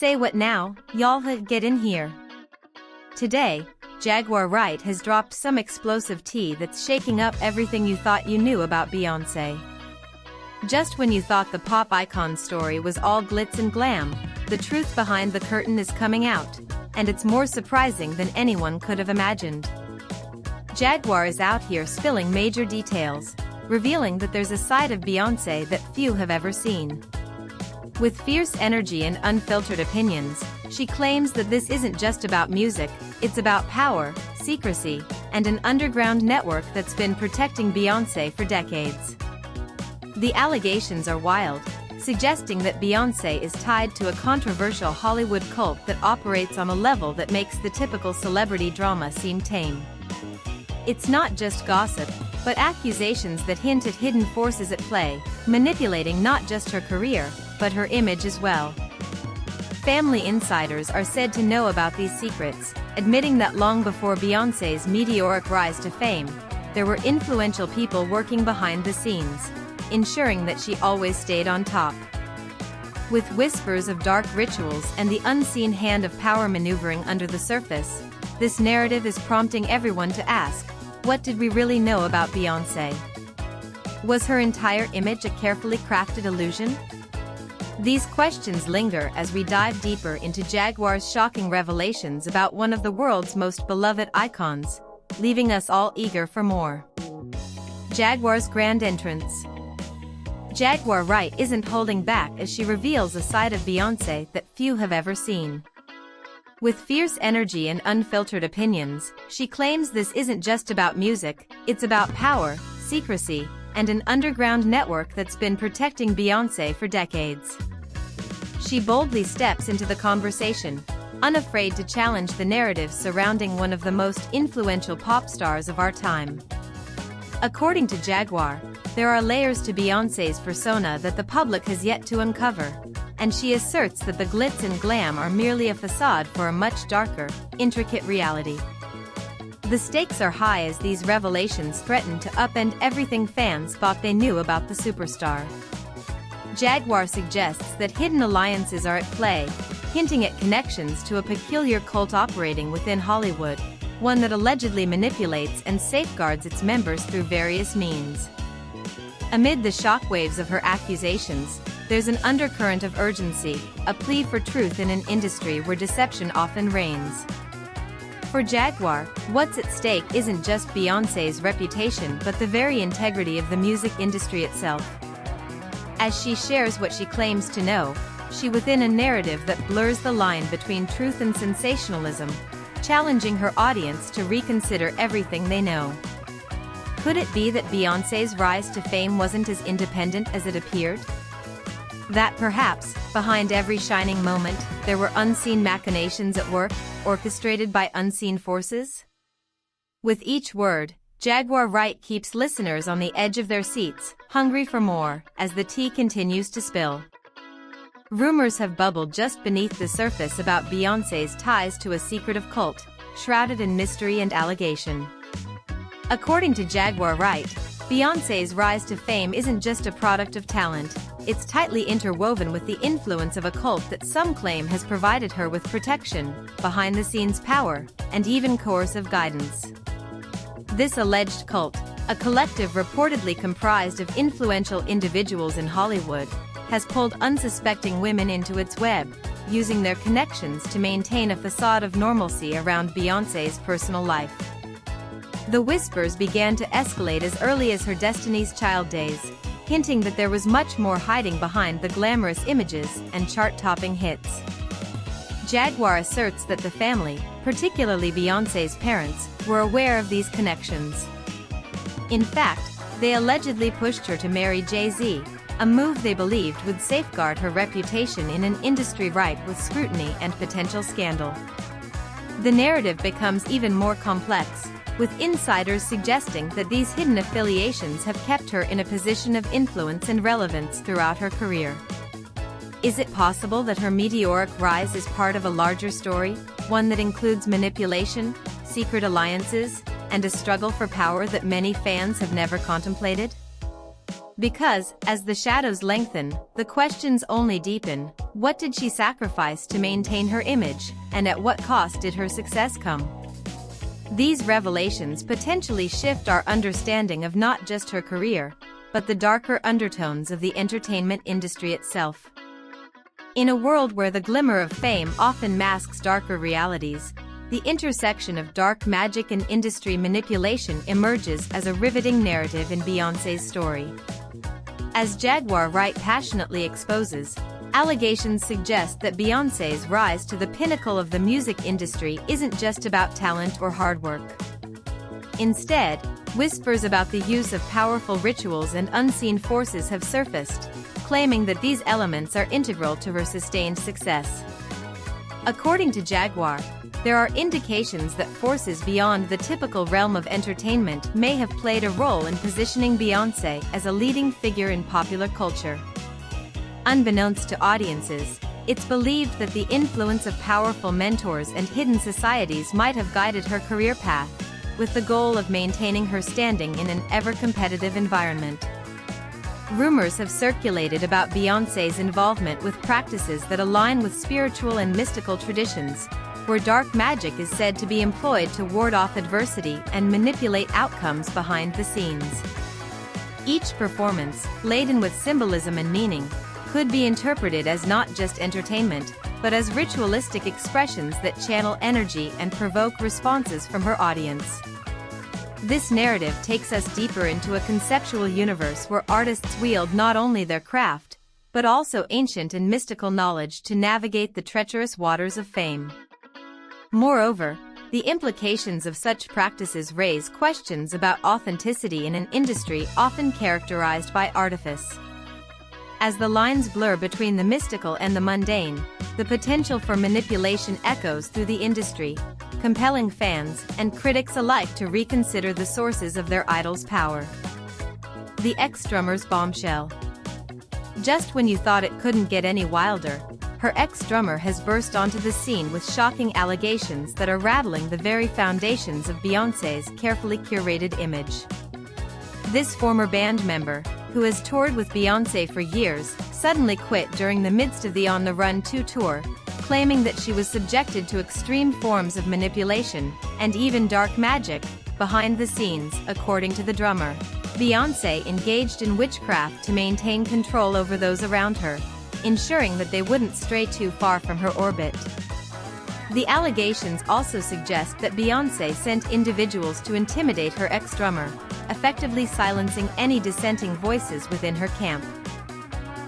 Say what now, y'all? Get in here. Today, Jaguar Wright has dropped some explosive tea that's shaking up everything you thought you knew about Beyoncé. Just when you thought the pop icon story was all glitz and glam, the truth behind the curtain is coming out, and it's more surprising than anyone could have imagined. Jaguar is out here spilling major details, revealing that there's a side of Beyoncé that few have ever seen. With fierce energy and unfiltered opinions, she claims that this isn't just about music, it's about power, secrecy, and an underground network that's been protecting Beyoncé for decades. The allegations are wild, suggesting that Beyoncé is tied to a controversial Hollywood cult that operates on a level that makes the typical celebrity drama seem tame. It's not just gossip, but accusations that hint at hidden forces at play, manipulating not just her career, but her image as well. Family insiders are said to know about these secrets, admitting that long before Beyoncé's meteoric rise to fame, there were influential people working behind the scenes, ensuring that she always stayed on top. With whispers of dark rituals and the unseen hand of power maneuvering under the surface, this narrative is prompting everyone to ask, what did we really know about Beyoncé? Was her entire image a carefully crafted illusion? These questions linger as we dive deeper into Jaguar's shocking revelations about one of the world's most beloved icons, leaving us all eager for more. Jaguar's grand entrance. Jaguar Wright isn't holding back as she reveals a side of Beyoncé that few have ever seen. With fierce energy and unfiltered opinions, she claims this isn't just about music, it's about power, secrecy, and an underground network that's been protecting Beyoncé for decades. She boldly steps into the conversation, unafraid to challenge the narrative surrounding one of the most influential pop stars of our time. According to Jaguar, there are layers to Beyoncé's persona that the public has yet to uncover, and she asserts that the glitz and glam are merely a facade for a much darker, intricate reality. The stakes are high as these revelations threaten to upend everything fans thought they knew about the superstar. Jaguar suggests that hidden alliances are at play, hinting at connections to a peculiar cult operating within Hollywood, one that allegedly manipulates and safeguards its members through various means. Amid the shockwaves of her accusations, there's an undercurrent of urgency, a plea for truth in an industry where deception often reigns. For Jaguar, what's at stake isn't just Beyoncé's reputation but the very integrity of the music industry itself. As she shares what she claims to know, she within a narrative that blurs the line between truth and sensationalism, challenging her audience to reconsider everything they know. Could it be that Beyoncé's rise to fame wasn't as independent as it appeared? That perhaps, behind every shining moment, there were unseen machinations at work, orchestrated by unseen forces? With each word, Jaguar Wright keeps listeners on the edge of their seats, hungry for more, as the tea continues to spill. Rumors have bubbled just beneath the surface about Beyoncé's ties to a secretive cult, shrouded in mystery and allegation. According to Jaguar Wright, Beyoncé's rise to fame isn't just a product of talent, it's tightly interwoven with the influence of a cult that some claim has provided her with protection, behind-the-scenes power, and even coercive guidance. This alleged cult, a collective reportedly comprised of influential individuals in Hollywood, has pulled unsuspecting women into its web, using their connections to maintain a facade of normalcy around Beyoncé's personal life. The whispers began to escalate as early as her Destiny's Child days, hinting that there was much more hiding behind the glamorous images and chart-topping hits. Jaguar asserts that the family, particularly Beyoncé's parents, were aware of these connections. In fact, they allegedly pushed her to marry Jay-Z, a move they believed would safeguard her reputation in an industry ripe with scrutiny and potential scandal. The narrative becomes even more complex, with insiders suggesting that these hidden affiliations have kept her in a position of influence and relevance throughout her career. Is it possible that her meteoric rise is part of a larger story, one that includes manipulation, secret alliances, and a struggle for power that many fans have never contemplated? Because, as the shadows lengthen, the questions only deepen. What did she sacrifice to maintain her image, and at what cost did her success come? These revelations potentially shift our understanding of not just her career, but the darker undertones of the entertainment industry itself. In a world where the glimmer of fame often masks darker realities, the intersection of dark magic and industry manipulation emerges as a riveting narrative in Beyoncé's story. As Jaguar Wright passionately exposes, allegations suggest that Beyoncé's rise to the pinnacle of the music industry isn't just about talent or hard work. Instead, whispers about the use of powerful rituals and unseen forces have surfaced, claiming that these elements are integral to her sustained success. According to Jaguar, there are indications that forces beyond the typical realm of entertainment may have played a role in positioning Beyoncé as a leading figure in popular culture. Unbeknownst to audiences, it's believed that the influence of powerful mentors and hidden societies might have guided her career path, with the goal of maintaining her standing in an ever-competitive environment. Rumors have circulated about Beyoncé's involvement with practices that align with spiritual and mystical traditions, where dark magic is said to be employed to ward off adversity and manipulate outcomes behind the scenes. Each performance, laden with symbolism and meaning, could be interpreted as not just entertainment, but as ritualistic expressions that channel energy and provoke responses from her audience. This narrative takes us deeper into a conceptual universe where artists wield not only their craft, but also ancient and mystical knowledge to navigate the treacherous waters of fame. Moreover, the implications of such practices raise questions about authenticity in an industry often characterized by artifice. As the lines blur between the mystical and the mundane, the potential for manipulation echoes through the industry, compelling fans and critics alike to reconsider the sources of their idol's power. The ex-drummer's bombshell. Just when you thought it couldn't get any wilder, her ex-drummer has burst onto the scene with shocking allegations that are rattling the very foundations of Beyoncé's carefully curated image. This former band member, who has toured with Beyoncé for years, suddenly quit during the midst of the On the Run 2 tour, claiming that she was subjected to extreme forms of manipulation, and even dark magic, behind the scenes, according to the drummer. Beyoncé engaged in witchcraft to maintain control over those around her, ensuring that they wouldn't stray too far from her orbit. The allegations also suggest that Beyoncé sent individuals to intimidate her ex-drummer, effectively silencing any dissenting voices within her camp.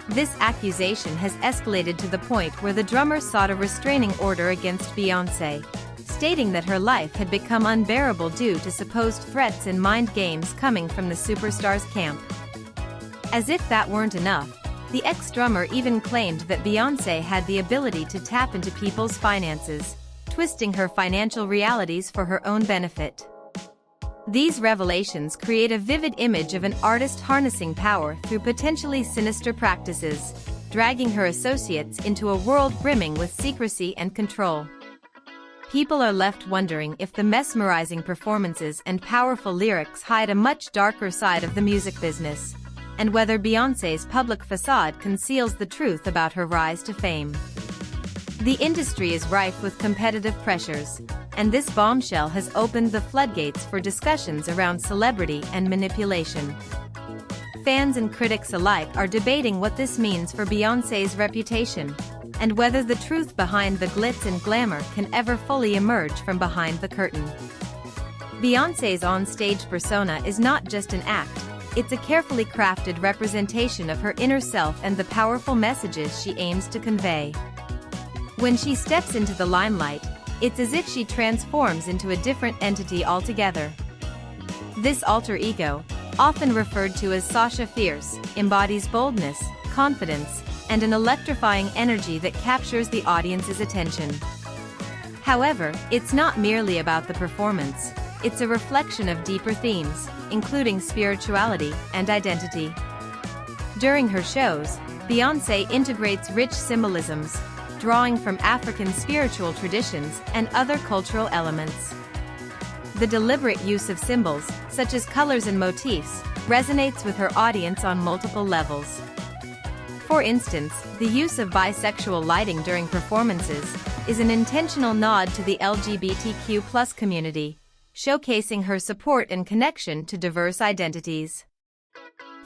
This accusation has escalated to the point where the drummer sought a restraining order against Beyoncé, stating that her life had become unbearable due to supposed threats and mind games coming from the superstar's camp. As if that weren't enough, the ex-drummer even claimed that Beyoncé had the ability to tap into people's finances, twisting her financial realities for her own benefit. These revelations create a vivid image of an artist harnessing power through potentially sinister practices, dragging her associates into a world brimming with secrecy and control. People are left wondering if the mesmerizing performances and powerful lyrics hide a much darker side of the music business, and whether Beyoncé's public facade conceals the truth about her rise to fame. The industry is rife with competitive pressures, and this bombshell has opened the floodgates for discussions around celebrity and manipulation. Fans and critics alike are debating what this means for Beyoncé's reputation, and whether the truth behind the glitz and glamour can ever fully emerge from behind the curtain. Beyoncé's on-stage persona is not just an act, it's a carefully crafted representation of her inner self and the powerful messages she aims to convey. When she steps into the limelight, it's as if she transforms into a different entity altogether. This alter ego, often referred to as Sasha Fierce, embodies boldness, confidence, and an electrifying energy that captures the audience's attention. However, it's not merely about the performance, it's a reflection of deeper themes, including spirituality and identity. During her shows, Beyoncé integrates rich symbolisms, drawing from African spiritual traditions and other cultural elements. The deliberate use of symbols, such as colors and motifs, resonates with her audience on multiple levels. For instance, the use of bisexual lighting during performances is an intentional nod to the LGBTQ+ community, showcasing her support and connection to diverse identities.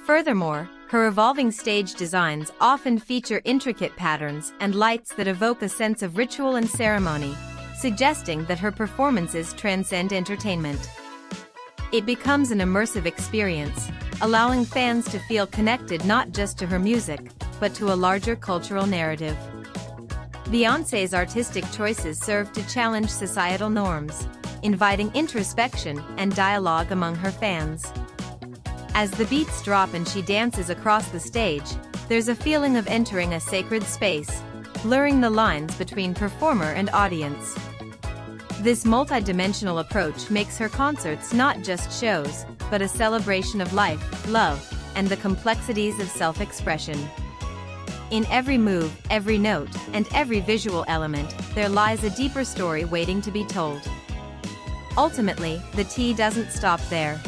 Furthermore, her evolving stage designs often feature intricate patterns and lights that evoke a sense of ritual and ceremony, suggesting that her performances transcend entertainment. It becomes an immersive experience, allowing fans to feel connected not just to her music, but to a larger cultural narrative. Beyoncé's artistic choices serve to challenge societal norms, inviting introspection and dialogue among her fans. As the beats drop and she dances across the stage, there's a feeling of entering a sacred space, blurring the lines between performer and audience. This multidimensional approach makes her concerts not just shows, but a celebration of life, love, and the complexities of self-expression. In every move, every note, and every visual element, there lies a deeper story waiting to be told. Ultimately, the tea doesn't stop there.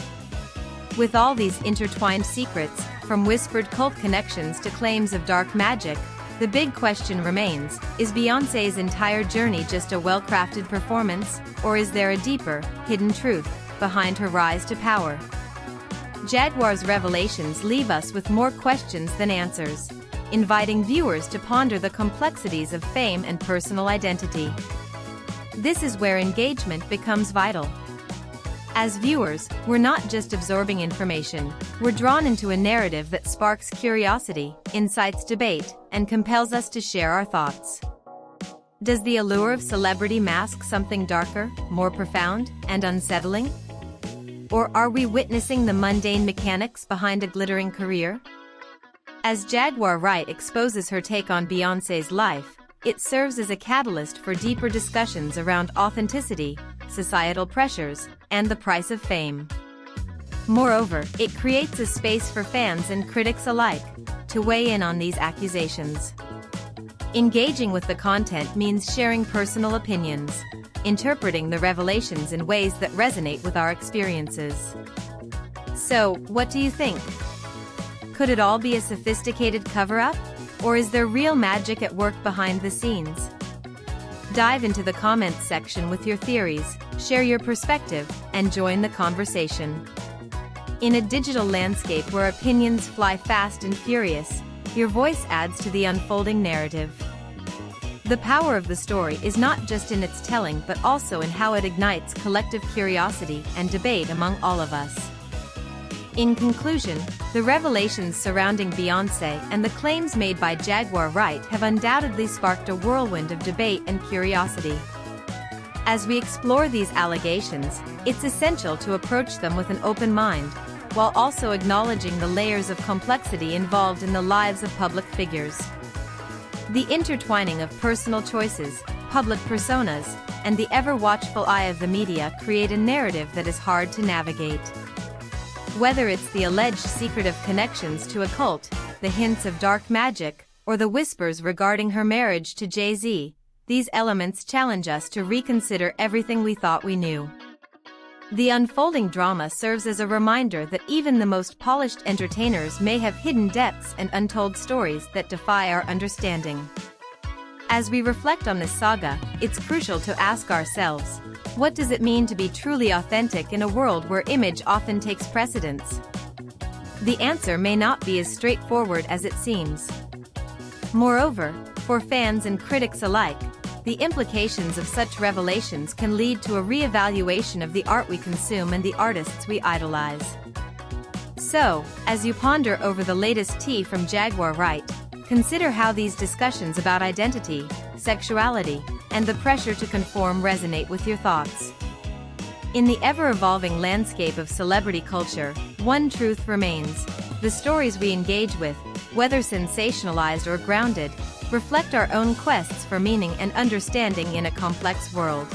With all these intertwined secrets, from whispered cult connections to claims of dark magic, the big question remains, is Beyoncé's entire journey just a well-crafted performance, or is there a deeper, hidden truth behind her rise to power? Jaguar's revelations leave us with more questions than answers, inviting viewers to ponder the complexities of fame and personal identity. This is where engagement becomes vital. As viewers, we're not just absorbing information, we're drawn into a narrative that sparks curiosity, incites debate, and compels us to share our thoughts. Does the allure of celebrity mask something darker, more profound, and unsettling? Or are we witnessing the mundane mechanics behind a glittering career? As Jaguar Wright exposes her take on Beyoncé's life, it serves as a catalyst for deeper discussions around authenticity, societal pressures, and the price of fame. Moreover, it creates a space for fans and critics alike to weigh in on these accusations. Engaging with the content means sharing personal opinions, interpreting the revelations in ways that resonate with our experiences. So, what do you think? Could it all be a sophisticated cover-up? Or is there real magic at work behind the scenes? Dive into the comments section with your theories, share your perspective, and join the conversation. In a digital landscape where opinions fly fast and furious, your voice adds to the unfolding narrative. The power of the story is not just in its telling but also in how it ignites collective curiosity and debate among all of us. In conclusion, the revelations surrounding Beyoncé and the claims made by Jaguar Wright have undoubtedly sparked a whirlwind of debate and curiosity. As we explore these allegations, it's essential to approach them with an open mind, while also acknowledging the layers of complexity involved in the lives of public figures. The intertwining of personal choices, public personas, and the ever-watchful eye of the media create a narrative that is hard to navigate. Whether it's the alleged secretive connections to a cult, the hints of dark magic, or the whispers regarding her marriage to Jay-Z, these elements challenge us to reconsider everything we thought we knew. The unfolding drama serves as a reminder that even the most polished entertainers may have hidden depths and untold stories that defy our understanding. As we reflect on this saga, it's crucial to ask ourselves, what does it mean to be truly authentic in a world where image often takes precedence? The answer may not be as straightforward as it seems. Moreover, for fans and critics alike, the implications of such revelations can lead to a re-evaluation of the art we consume and the artists we idolize. So, as you ponder over the latest tea from Jaguar Wright, consider how these discussions about identity, sexuality, and the pressure to conform resonate with your thoughts. In the ever-evolving landscape of celebrity culture, one truth remains: the stories we engage with, whether sensationalized or grounded, reflect our own quests for meaning and understanding in a complex world.